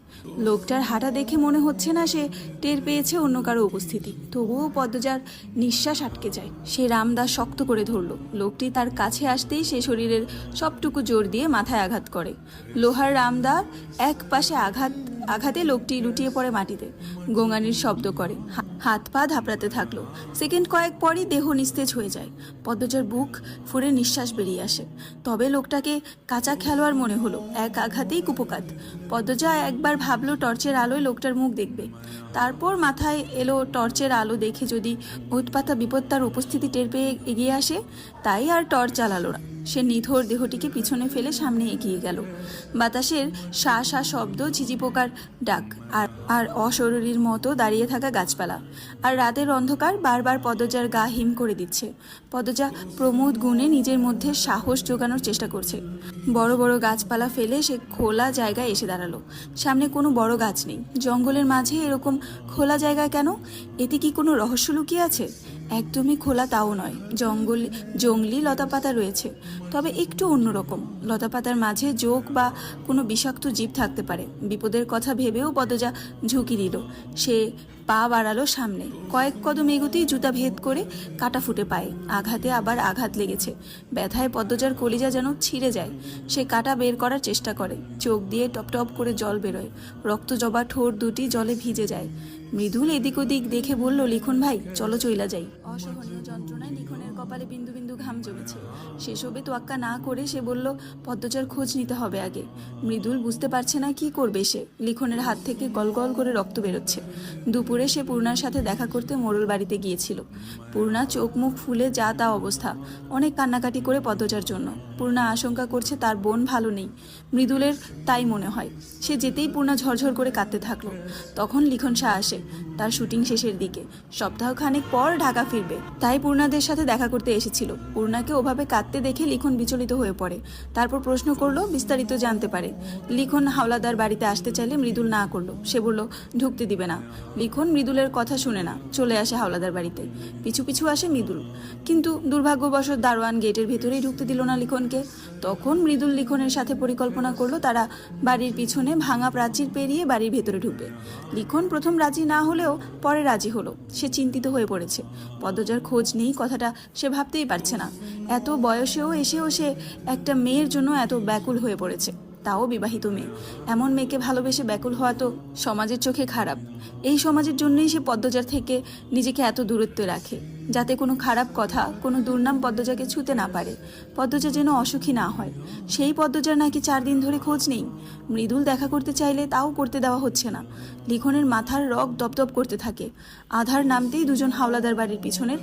লোকটার হাঁটা দেখে মনে হচ্ছে না সে টের পেয়েছে অন্য কারো উপস্থিতি। তবুও পদ্মজার নিঃশ্বাস আটকে যায়। সে রামদাস শক্ত করে ধরল। লোকটি তার কাছে আসতেই সে শরীরের সবটুকু জোর দিয়ে মাথায় আঘাত করে। লোহার রামদা এক পাশে আঘাতে লোকটি লুটিয়ে পড়ে মাটিতে, গোঙানির শব্দ করে, হাত পা ধাপড়াতে থাকলো। সেকেন্ড কয়েক পরই দেহ নিস্তেজ হয়ে যায়। পদ্মজার বুক ফুঁড়ে নিঃশ্বাস বেরিয়ে আসে। তবে লোকটাকে কাঁচা খেলোয়াড় মনে হলো, এক আঘাতেই কুপোকাত। পদ্মজা একবার ভাবলো টর্চের আলোয় লোকটার মুখ দেখবে। তারপর মাথায় এলো টর্চের আলো দেখে যদি উৎপাতা বিপদ তার উপস্থিতি টের পেয়ে এগিয়ে আসে। তাই আর টর্চ জ্বালালো না। সে নিথর দেহটিকে পিছনে ফেলে সামনে এগিয়ে গেল। বাতাসের শা শা শব্দ, ঝিঝি পোকার ডাক, আর অশরীরীর মতো দাঁড়িয়ে থাকা গাছপালা, আর রাতের অন্ধকার বারবার পদ্মজার গা হিম করে দিচ্ছে। পদ্মজা প্রমোদ গুণে নিজের মধ্যে সাহস জোগানোর চেষ্টা করছে। বড় বড় গাছপালা ফেলে সে খোলা জায়গায় এসে দাঁড়ালো। সামনে কোনো বড় গাছ নেই। জঙ্গলের মাঝে এরকম খোলা জায়গা কেন? এতে কি কোনো রহস্য লুকিয়ে আছে? একদমই খোলা তাও নয়, জঙ্গলি লতাপাতা রয়েছে, তবে একটু অন্যরকম। লতাপাতার মাঝে জোক বা কোনো বিষাক্ত জীব থাকতে পারে। বিপদের কথা ভেবেও পদ্মজা ঝুঁকি দিল। সে পা বাড়ালো সামনে। কয়েক কদম এগোতেই জুতা ভেদ করে কাটা ফুটে পায়ে। আঘাতে আবার আঘাত লেগেছে। ব্যথায় পদ্মজার কলিজা যেন ছিঁড়ে যায়। সে কাটা বের করার চেষ্টা করে। চোখ দিয়ে টপ টপ করে জল বেরোয়। রক্ত জবা ঠোঁট দুটি জলে ভিজে যায়। মৃদুল এদিক ওদিক দেখে বলল, লিখন ভাই, চলো চইলা যাই। অসহনীয় যন্ত্রণায় লিখনের কপালে বিন্দু বিন্দু ঘাম জমেছে। সেসবে তোয়াক্কা না করে সে বলল, পদ্মজার খোঁজ নিতে হবে আগে। মৃদুল বুঝতে পারছে না কি করবে সে। লিখনের হাত থেকে গল গল করে রক্ত বেরোচ্ছে। দুপুরে সে পূর্ণার সাথে দেখা করতে মোড়ল বাড়িতে গিয়েছিল। পূর্ণা চোখ মুখ ফুলে যা তা অবস্থা। অনেক কান্নাকাটি করে পদ্মজার জন্য। পূর্ণা আশঙ্কা করছে তার বোন ভালো নেই। মৃদুলের তাই মনে হয়। সে যেতেই পূর্ণা ঝরঝর করে কাঁদতে থাকলো। তখন লিখন শাহ আসে। তার শুটিং শেষের দিকে, সপ্তাহখানেক পর ঢাকা ফিরবে, তাই পূর্ণাদের সাথে দেখা করতে এসেছিল। পূর্ণাকে ওভাবে কাঁদতে দেখে লিখন বিচলিত হয়ে পড়ে। তারপর প্রশ্ন করলো, বিস্তারিত জানতে পারে। লিখন হাওলাদার বাড়িতে আসতে চাইলে মৃদুল না করলো। সে বলল ঢুকতে দিবে না। লিখন মৃদুলের কথা শুনে না, চলে আসে হাওলাদার বাড়িতে। পিছু পিছু আসে মৃদুল, কিন্তু দুর্ভাগ্যবশত দারোয়ান গেটের ভেতরেই ঢুকতে দিল না লিখনকে। তখন মৃদুল লিখনের সাথে পরিকল্পনা করলো তারা বাড়ির পিছনে ভাঙা প্রাচীর পেরিয়ে বাড়ির ভেতরে ঢুকবে। লিখন প্রথম রাজি না হলেও পরে রাজি হলো। সে চিন্তিত হয়ে পড়েছে। পদ্মজার খোঁজ নেই কথাটা সে ভাবতেই পারছে না। এত বয়সেও এসেও সে একটা মেয়ের জন্য এত ব্যাকুল হয়ে পড়েছে, তাও বিবাহিত মেয়ে। এমন মেয়েকে ভালোবেসে ব্যাকুল হওয়া তো সমাজের চোখে খারাপ। এই সমাজের জন্যই সে পদ্মজার থেকে নিজেকে এত দূরত্বে রাখে, যাতে কোনো খারাপ কথা, কোনো দুর্নাম পদ্মজাকে ছুঁতে না পারে। পদ্মজা যেন অসুখী না হয়। সেই পদ্মজার নাকি 4 দিন ধরে খোঁজ নেই। মৃদুল দেখা করতে চাইলে তাও করতে দেওয়া হচ্ছে না। লিখনের মাথার রগ দপদপ করতে থাকে। আধার নামতেই দুজন হাওলাদার বাড়ির পিছনের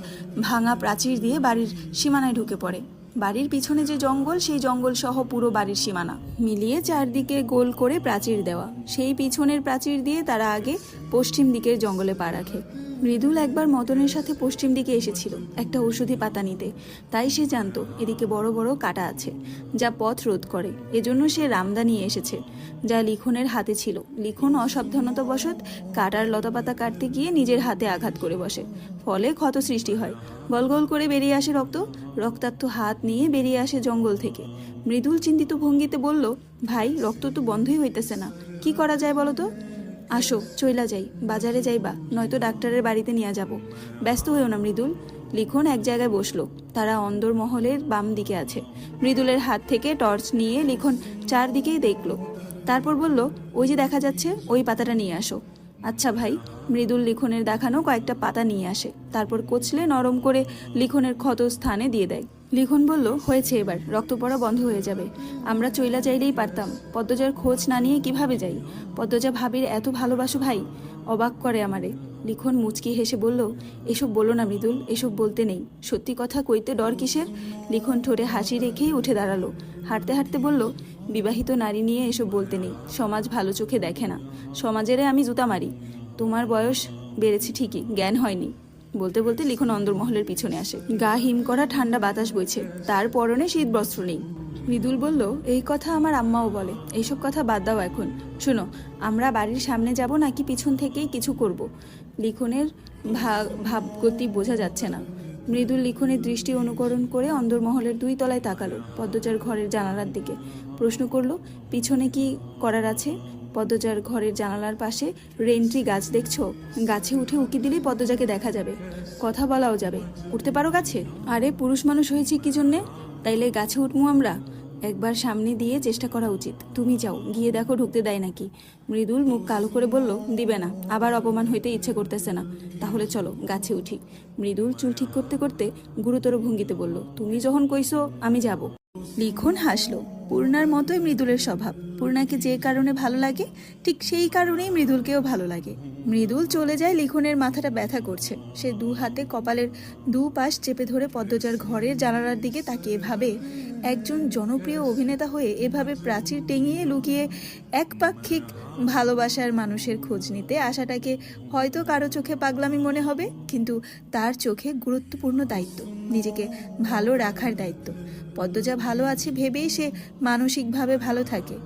ভাঙা প্রাচীর দিয়ে বাড়ির সীমানায় ঢুকে পড়ে। বাড়ির পিছনে যে জঙ্গল, সেই জঙ্গল সহ পুরো বাড়ির সীমানা মিলিয়ে চারদিকে গোল করে প্রাচীর দেওয়া। সেই পিছনের প্রাচীর দিয়ে তারা আগে পশ্চিম দিকের জঙ্গলে পা রাখে। মৃদুল একবার মদনের সাথে পশ্চিম দিকে এসেছিল একটা ঔষধি পাতা নিতে। তাই সে জানতো এদিকে বড় বড় কাঁটা আছে, যা পথ রোধ করে। এজন্য সে রামদা নিয়ে এসেছে, যা লিখনের হাতে ছিল। লিখন অসাবধানতাবশত কাঁটার লতাপাতা কাটতে গিয়ে নিজের হাতে আঘাত করে বসে। ফলে ক্ষত সৃষ্টি হয়। গলগল করে বেরিয়ে আসে রক্ত। রক্তাক্ত হাত নিয়ে বেরিয়ে আসে জঙ্গল থেকে। মৃদুল চিন্তিত ভঙ্গিতে বলল, ভাই, রক্ত তো বন্ধই হইতেছে না, কি করা যায় বলো তো? আসো চইলা যাই, বাজারে যাইবা, নয়তো ডাক্তারের বাড়িতে নিয়ে যাব। ব্যস্ত হইও না মৃদুল। লিখন এক জায়গায় বসলো। তারা অন্দর মহলের বাম দিকে আছে। মৃদুলের হাত থেকে টর্চ নিয়ে লিখন চারদিকেই দেখলো। তারপর বলল, ওই যে দেখা যাচ্ছে, ওই পাতাটা নিয়ে আসো। আচ্ছা ভাই। মৃদুল লিখনের দেখানো কয়েকটা পাতা নিয়ে আসে। তারপর কচলে নরম করে লিখনের ক্ষত স্থানে দিয়ে দেয়। লিখন বলল, হয়েছে, এবার রক্ত পড়া বন্ধ হয়ে যাবে। আমরা চইলা যাইলেই পারতাম, পদ্মজার খোঁজ না নিয়ে কিভাবে যাই? পদ্মজা ভাবির এত ভালোবাসো ভাই? অবাক করে আমারে। লিখন মুচকি হেসে বলল, এসব বলো না মৃদুল, এসব বলতে নেই। সত্যি কথা কইতে ডর কিসের? লিখন ঠোঁটে হাসি রেখেই উঠে দাঁড়ালো। হাঁটতে হাঁটতে বলল, বিবাহিত নারী নিয়ে এসব বলতে নেই। সমাজ ভালো চোখে দেখে না। সমাজেরে আমি জুতা মারি। তোমার বয়স বেড়েছে ঠিকই, জ্ঞান হয়নি। বলতে বলতে লিখন অন্দরমহলের পিছনে আসে। গা হিম করা ঠান্ডা বাতাস বইছে, তার পরনে শীত বস্ত্র নেই। মৃদুল বলল, এই কথা আমার আম্মাও বলে, এইসব কথা বাদ দাও এখন। শোনো, আমরা বাড়ির সামনে যাব নাকি পিছন থেকেই কিছু করব? লিখনের ভাবগতি বোঝা যাচ্ছে না। মৃদুল লিখনের দৃষ্টি অনুকরণ করে অন্দরমহলের 2 তলায় তাকালো, পদ্মজার ঘরের জানালার দিকে। প্রশ্ন করলো, পিছনে কি করার আছে? পদ্মজার ঘরের জানালার পাশে রেন্ট্রি গাছ দেখছো? গাছে উঠে উকি দিলেই পদ্মজাকে দেখা যাবে, কথা বলাও যাবে। উঠতে পারো গাছে? আরে পুরুষ মানুষ হয়েছি কি জন্যে? তাইলে গাছে উঠবো আমরা? একবার সামনে দিয়ে চেষ্টা করা উচিত। তুমি যাও, গিয়ে দেখো ঢুকতে দেয় নাকি। মৃদুল মুখ কালো করে বলল, দিবে না, আবার অপমান হইতে ইচ্ছে করতেছে না। তাহলে চলো গাছে উঠি। মৃদুল চুল ঠিক করতে করতে গুরুতর ভঙ্গিতে বলল, তুমি যখন কইছো আমি যাব। লিখন হাসলো। পূর্ণার মতোই মৃদুলের স্বভাব। পূর্ণাকে যে কারণে ভালো লাগে ঠিক সেই কারণেই মৃদুলকেও ভালো লাগে। মৃদুল চলে যায়। লিখনের মাথাটা ব্যথা করছে। সে 2 হাতে কপালের 2 পাশ চেপে ধরে পদ্মজার ঘরের জানালার দিকে তাকিয়ে ভাবে, একজন জনপ্রিয় অভিনেতা হয়ে এভাবে প্রাচীর টেঙিয়ে লুকিয়ে একপাক্ষিক ভালোবাসার মানুষের খোঁজ নিতে আসাটাকে হয়তো কারো চোখে পাগলামি মনে হবে, কিন্তু তার চোখে গুরুত্বপূর্ণ দায়িত্ব, নিজেকে ভালো রাখার দায়িত্ব। পদ্মজা ভালো আছে ভেবেই সে মানসিকভাবে ভালো থাকে।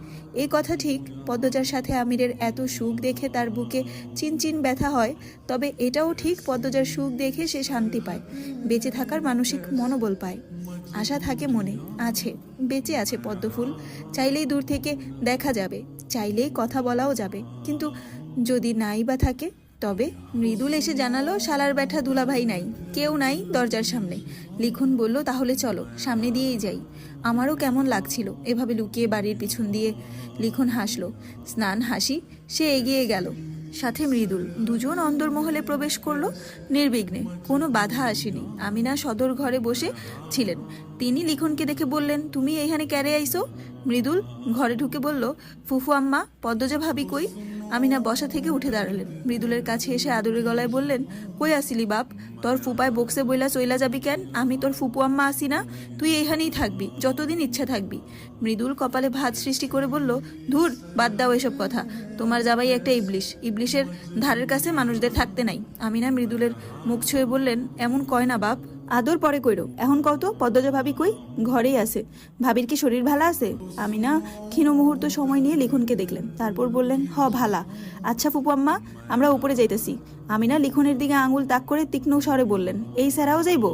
এ কথা ঠিক, পদ্মজার সাথে আমিরের এত সুখ দেখে তার বুকে চিনচিন ব্যথা হয়। তবে এটাও ঠিক, পদ্মজার সুখ দেখে সে শান্তি পায়, বেঁচে থাকার মানসিক মনোবল পায়। আশা থাকে মনে, আছে, বেঁচে আছে পদ্মফুল। চাইলেই দূর থেকে দেখা যাবে, চাইলেই কথা বলাও যাবে, কিন্তু যদি নাই বা থাকে তবে? মৃদুল এসে জানালো, শালার ব্যাঠা দুলাভাই নাই, কেউ নাই দরজার সামনে। লিখন বলল, তাহলে চলো, সামনে দিয়েই যাই। আমারও কেমন লাগছিল এভাবে লুকিয়ে বাড়ির পিছন দিয়ে। লিখন হাসলো, স্নান হাসি। সে এগিয়ে গেল, সাথে মৃদুল। দুজন অন্দরমহলে প্রবেশ করলো নির্বিঘ্নে, কোনো বাধা আসেনি। আমিনা সদর ঘরে বসে ছিলেন। তিনি লিখনকে দেখে বললেন, তুমি এখানে ক্যারে আইসো? মৃদুল ঘরে ঢুকে বলল, ফুফু আম্মা, পদ্মজা ভাবি কই? আমিনা বসা থেকে উঠে দাঁড়ালেন। মৃদুলের কাছে এসে আদুরে গলায় বললেন, কই আসিলি বাপ? তোর ফুপায় বক্সে বইলা চইলা যাবি কেন? আমি তোর ফুপু আম্মা আসি না? তুই এখানেই থাকবি, যতদিন ইচ্ছা থাকবি। মৃদুল কপালে ভাঁজ সৃষ্টি করে বলল, ধুর, বাদ দাও এসব কথা। তোমার জামাই একটা ইবলিশ, ইবলিশের ধারের কাছে মানুষদের থাকতে নাই। আমিনা মৃদুলের মুখ ছুঁয়ে বললেন, এমন কয় না বাপ, আদর পরে কইরো, এখন কত? পদ্মজা ভাবি কই? ঘরেই আছে। ভাবির কি শরীর ভালো আছে? আমিনা ক্ষীণ মুহূর্ত সময় নিয়ে লিখনকে দেখলেন, তারপর বললেন, হ ভালা। আচ্ছা ফুপু আম্মা, আমরা উপরে যাইতেছি। আমিনা লিখনের দিকে আঙুল তাক করে তীক্ষ্ণ স্বরে বললেন, এই স্যারাও যাইব?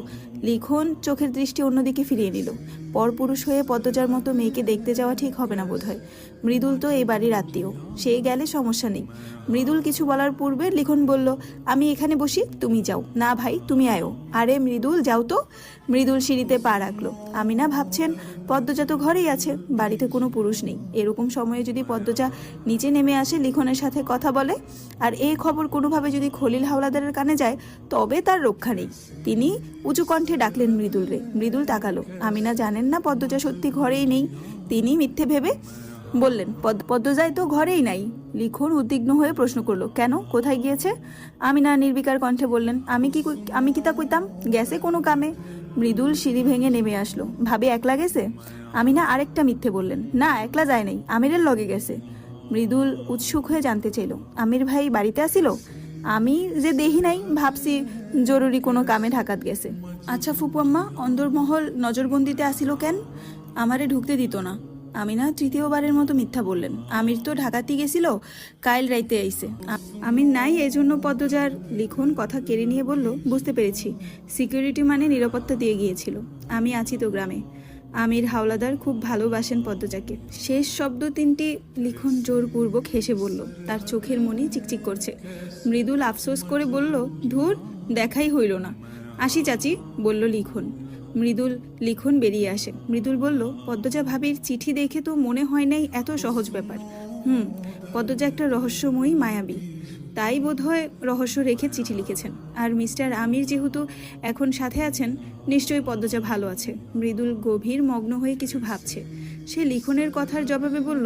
লিখন চোখের দৃষ্টি অন্যদিকে ফিরিয়ে নিল। পরপুরুষ হয়ে পদ্মজার মতো মেয়েকে দেখতে যাওয়া ঠিক হবে না বোধহয়। মৃদুল তো এই বাড়ির আত্মীয়, সে গেলে সমস্যা নেই। মৃদুল কিছু বলার পূর্বে লিখন বলল, আমি এখানে বসি, তুমি যাও। না ভাই, তুমি আয়ো। আরে মৃদুল, যাও তো। মৃদুল সিঁড়িতে পা রাখলো। আমিনা ভাবছেন, পদ্মজা তো ঘরেই আছে, বাড়িতে কোনো পুরুষ নেই। এরকম সময়ে যদি পদ্মজা নিচে নেমে আসে, লিখনের সাথে কথা বলে, আর এই খবর কোনোভাবে যদি খলিল হাওলাদারের কানে যায়, তবে তার রক্ষা নেই। তিনি উঁচু কণ্ঠে ডাকলেন মৃদুল রে। মৃদুল তাকালো। আমিনা জানেন না পদ্মজা সত্যি ঘরেই নেই। তিনি মিথ্যে ভেবে বললেন, পদ্মজাই তো ঘরেই নাই। লিখন উদ্বিগ্ন হয়ে প্রশ্ন করলো, কেন, কোথায় গিয়েছে? আমিনা নির্বিকার কণ্ঠে বললেন, আমি কি তা কইতাম, গেছে কোনো কামে। মৃদুল সিঁড়ি ভেঙে নেমে আসলো। ভাবি একলা গেছে? আমিনা আরেকটা মিথ্যে বললেন, না একলা যায় নাই, আমিরের লগে গেছে। মৃদুল উৎসুক হয়ে জানতে চাইল, আমির ভাই বাড়িতে আসিল? আমি যে দেহি নাই, ভাবছি জরুরি কোনো কামে ঢাকাত গেছে। আচ্ছা ফুপু আম্মা, অন্দরমহল নজরবন্দিতে আসিল কেন? আমারে ঢুকতে দিত না। আমিনা তৃতীয়বারের মতো মিথ্যা বললেন। আমির তো ঢাকাতে গেছিল, কাইল রাইতে আইছে। আমির নাই, এজন্য পদ্মজার। লিখন কথা কেড়ে নিয়ে বলল, বুঝতে পেরেছি, সিকিউরিটি মানে নিরাপত্তা দিয়ে গিয়েছিল। আমি আছি তো গ্রামে। আমির হাওলাদার খুব ভালোবাসেন পদ্মজাকে। শেষ শব্দ 3টি লিখন জোরপূর্বক হেসে বলল, তার চোখের মনি চিকচিক করছে। মৃদুল আফসোস করে বলল, ধুর, দেখাই হইল না। আসি চাচি, বলল লিখন। লিখন বেরিয়ে আসে। মৃদুল বলল, পদ্মজা ভাবির চিঠি দেখে তো মনে হয় নাই এত সহজ ব্যাপার। পদ্মজা একটা রহস্যময়ী মায়াবী, তাই বোধহয় রহস্য রেখে চিঠি লিখেছেন। আর মিস্টার আমির যেহেতু এখন সাথে আছেন, নিশ্চয়ই পদ্মজা ভালো আছে। মৃদুল গভীর মগ্ন হয়ে কিছু ভাবছে। সে লিখনের কথার জবাবে বলল,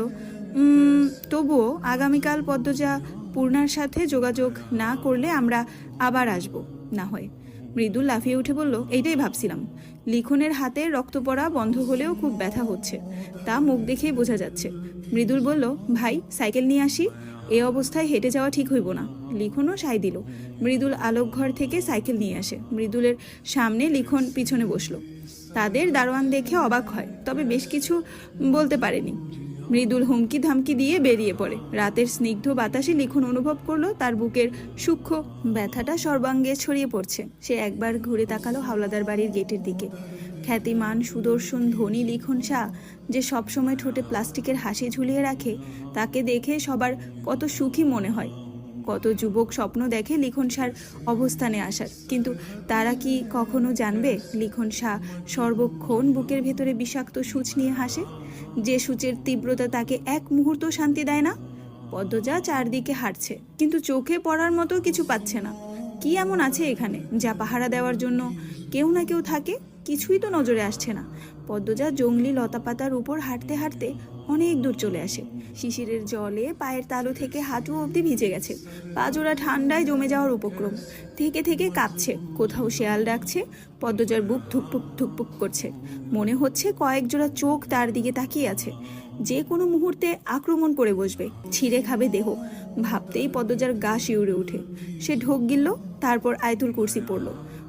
তবুও আগামীকাল পদ্মজা পূর্ণার সাথে যোগাযোগ না করলে আমরা আবার আসব না হয়। মৃদুল লাফিয়ে উঠে বলল, এইটাই ভাবছিলাম। লিখনের হাতে রক্ত পড়া বন্ধ হলেও খুব ব্যথা হচ্ছে, তা মুখ দেখেই বোঝা যাচ্ছে। মৃদুল বলল, ভাই সাইকেল নিয়ে আসি। এই অবস্থায় হেঁটে যাওয়া ঠিক হইব না। লিখনও সায় দিল। মৃদুল আলোক ঘর থেকে সাইকেল নিয়ে আসে। মৃদুলের সামনে লিখন পিছনে বসলো। তাদের দারোয়ান দেখে অবাক হয়, তবে বেশ কিছু বলতে পারেনি। মৃদুল হুমকি ধামকি দিয়ে বেরিয়ে পড়ে। রাতের স্নিগ্ধ বাতাসে লিখন অনুভব করলো তার বুকের সূক্ষ্ম ব্যথাটা সর্বাঙ্গে ছড়িয়ে পড়ছে। সে একবার ঘুরে তাকালো হাওলাদার বাড়ির গেটের দিকে। খ্যাতিমান সুদর্শন ধনী লিখন শাহ যে সবসময় ঠোঁটে প্লাস্টিকের হাসি ঝুলিয়ে রাখে, তাকে দেখে সবার কত সুখী মনে হয়। কত যুবক স্বপ্ন দেখে লিখন শাহর অবস্থানে আসার, কিন্তু তারা কি কখনো জানবে লিখন শাহ সর্বক্ষণ বুকের ভেতরে বিষাক্ত সূচ নিয়ে হাসে, যে সূচের তীব্রতা তাকে এক মুহূর্ত শান্তি দেয় না। পদ্মজা চারদিকে হাঁটছে, কিন্তু চোখে পড়ার মতো কিছু পাচ্ছে না। কি এমন আছে এখানে যা পাহারা দেওয়ার জন্য কেউ না কেউ থাকে? কিছুই তো নজরে আসছে না। পদ্মজা জংলি লতাপাতার উপর হাঁটতে হাঁটতে অনেক দূর চলে আসে। শিশিরের জলে পায়ের তালু থেকে হাঁটু অবধি ভিজে গেছে। পাজোড়া ঠান্ডায় জমে যাওয়ার উপক্রম। থেকে থেকে কাঁপছে। কোথাও শেয়াল ডাকছে। পদ্মজার বুক ধুকপুক ধুকপুক করছে। মনে হচ্ছে কয়েক জোড়া চোখ তার দিকে তাকিয়ে আছে, যে কোনো মুহূর্তে আক্রমণ করে বসবে, ছিঁড়ে খাবে দেহ। ভাবতেই পদ্মজার গা শিউরে উঠে। সে ঢোক গিলল, তারপর আয়তুল কুরসি পড়ল।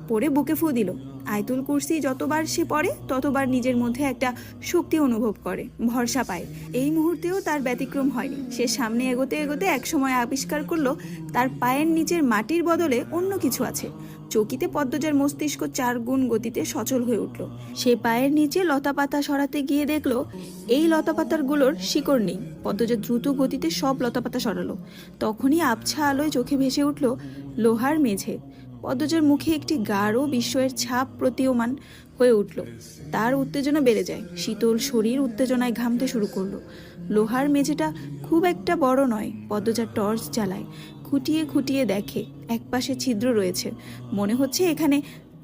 পড়ে বুকে ফু দিল। আয়তুল কুরসি যতবার সে পড়ে ততবার নিজের মধ্যে একটা শক্তি অনুভব করে, ভরসা পায়। এই মুহূর্তেও তার ব্যতিক্রম হয়নি। সে সামনে এগোতে এগোতে একসময় আবিষ্কার করলো তার পায়ের নিচের মাটির বদলে অন্য কিছু আছে। চকিতে পদ্মজার মস্তিষ্ক 4 গুণ গতিতে সচল হয়ে উঠল। সে পায়ের নিচে লতাপাতা সরাতে গিয়ে দেখলো এই লতাপাতাগুলোর শিকড় নেই। পদ্মজা দ্রুত গতিতে সব লতাপাতা সরালো। তখনই আবছা আলোয় চোখে ভেসে উঠল লোহার মেঝে। পদ্মজার মুখে একটি গাঢ় বিস্ময়ের ছাপ প্রতীয়মান হয়ে উঠল। তার উত্তেজনা বেড়ে যায়। শীতল শরীর উত্তেজনায় ঘামতে শুরু করলো। লোহার মেঝেটা খুব একটা বড় নয়। পদ্মজা টর্চ জ্বালায়, খুঁটিয়ে খুঁটিয়ে দেখে একপাশে ছিদ্র রয়েছে। মনে হচ্ছে এখানে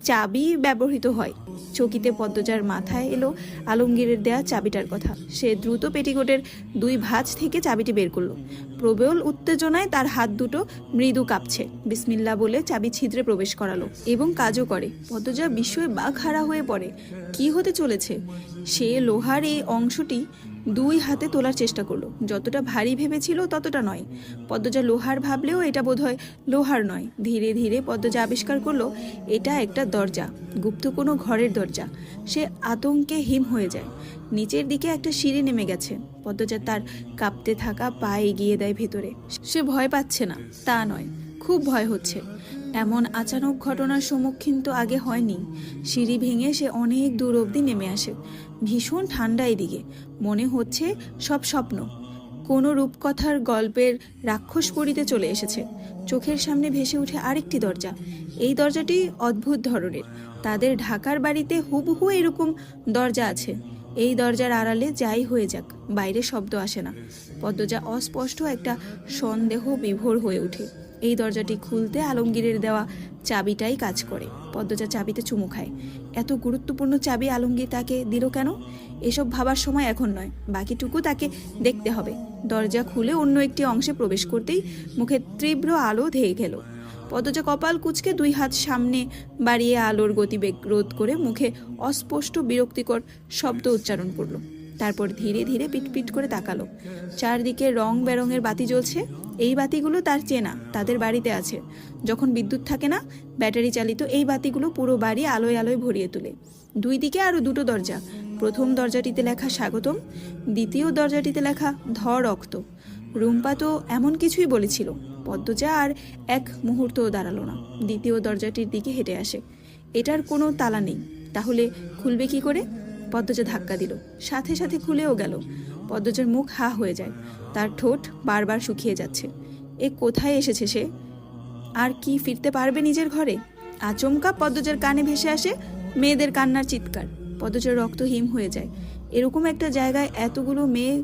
চাবি ব্যবহৃত হয়। চকিতে পদ্মজার মাথায় এলো আলমগীরের দেয়া চাবিটার কথা। সে দ্রুত পেটিকোটের 2 ভাঁজ থেকে চাবিটি বের করলো। প্রবল উত্তেজনায় তার হাত দুটো মৃদু কাঁপছে। বিসমিল্লাহ বলে চাবি ছিদ্রে প্রবেশ করালো এবং কাজও করে। পদ্মজা বিস্ময়ে বাকহারা হয়ে পড়ে। কি হতে চলেছে? সে লোহার এই অংশটি 2 হাতে তোলার চেষ্টা করলো। যতটা ভারী ভেবেছিল ততটা নয়। পদ্মজা লোহার ভাবলেও এটা বোধহয় লোহার নয়। ধীরে ধীরে পদ্মজা আবিষ্কার করলো এটা একটা দরজা, গুপ্ত কোনো ঘরের দরজা। সে আতঙ্কে হিম হয়ে যায়। নিচের দিকে একটা সিঁড়ি নেমে গেছে। পদ্মজা তার কাঁপতে থাকা পা এগিয়ে দেয় ভেতরে। সে ভয় পাচ্ছে না, তা নয়, খুব ভয় হচ্ছে। এমন আচানক ঘটনার সম্মুখীন তো আগে হয়নি। সিঁড়ি ভেঙে সে অনেক দূর অবধি নেমে আসে। ভীষণ ঠান্ডা এদিকে। মনে হচ্ছে সব স্বপ্ন। কোনো রূপকথার গল্পের রাক্ষস পরিতে চলে এসেছে। চোখের সামনে ভেসে উঠে আরেকটি দরজা। এই দরজাটি অদ্ভুত ধরনের। তাদের ঢাকার বাড়িতে হুবহু এরকম দরজা আছে। এই দরজার আড়ালে যাই হয়ে যাক, বাইরে শব্দ আসে না। পদ্মজা অস্পষ্ট একটা সন্দেহ বিভোর হয়ে ওঠে। এই দরজাটি খুলতে আলমগীরের দেওয়া চাবিটাই কাজ করে। পদ্মজা চাবিতে চুমু খায়। এত গুরুত্বপূর্ণ চাবি আলমগীর তাকে দিল কেন? এসব ভাবার সময় এখন নয়, বাকিটুকু তাকে দেখতে হবে। দরজা খুলে অন্য একটি অংশে প্রবেশ করতেই মুখে তীব্র আলো ধেয়ে গেল। পদ্মজা কপাল কুঁচকে 2 হাত সামনে বাড়িয়ে আলোর গতিবেগ রোধ করে মুখে অস্পষ্ট বিরক্তিকর শব্দ উচ্চারণ করলো। তারপর ধীরে ধীরে পিটপিট করে তাকালো। চারদিকে রং বেরঙের বাতি জ্বলছে। এই বাতিগুলো তার চেনা, তাদের বাড়িতে আছে। যখন বিদ্যুৎ থাকে না, ব্যাটারি চালিত এই বাতিগুলো পুরো বাড়ি আলোয় আলোয় ভরিয়ে তোলে। 2 দিকে আরো 2টো দরজা। প্রথম দরজাটিতে লেখা স্বাগতম, দ্বিতীয় দরজাটিতে লেখা ধর রক্ত। রুম্পা তো এমন কিছুই বলেছিল। পদ্মজা আর এক মুহূর্তও দাঁড়ালো না। দ্বিতীয় দরজাটির দিকে হেঁটে আসে। এটার কোনো তালা নেই, তাহলে খুলবে কি করে? পদ্মজা ধাক্কা দিল, সাথে সাথে খুলেও গেল। পদ্মজার মুখ হা হয়ে যায়। তার ঠোঁট বারবার শুকিয়ে যাচ্ছে। এ কোথায় এসেছে সে? আর কি ফিরতে পারবে নিজের ঘরে? আচমকা পদ্মজার কানে ভেসে আসে মেয়েদের কান্নার চিৎকার। পদ্মজার রক্ত হিম হয়ে যায়। এরকম একটা জায়গায় এতগুলো মেয়ে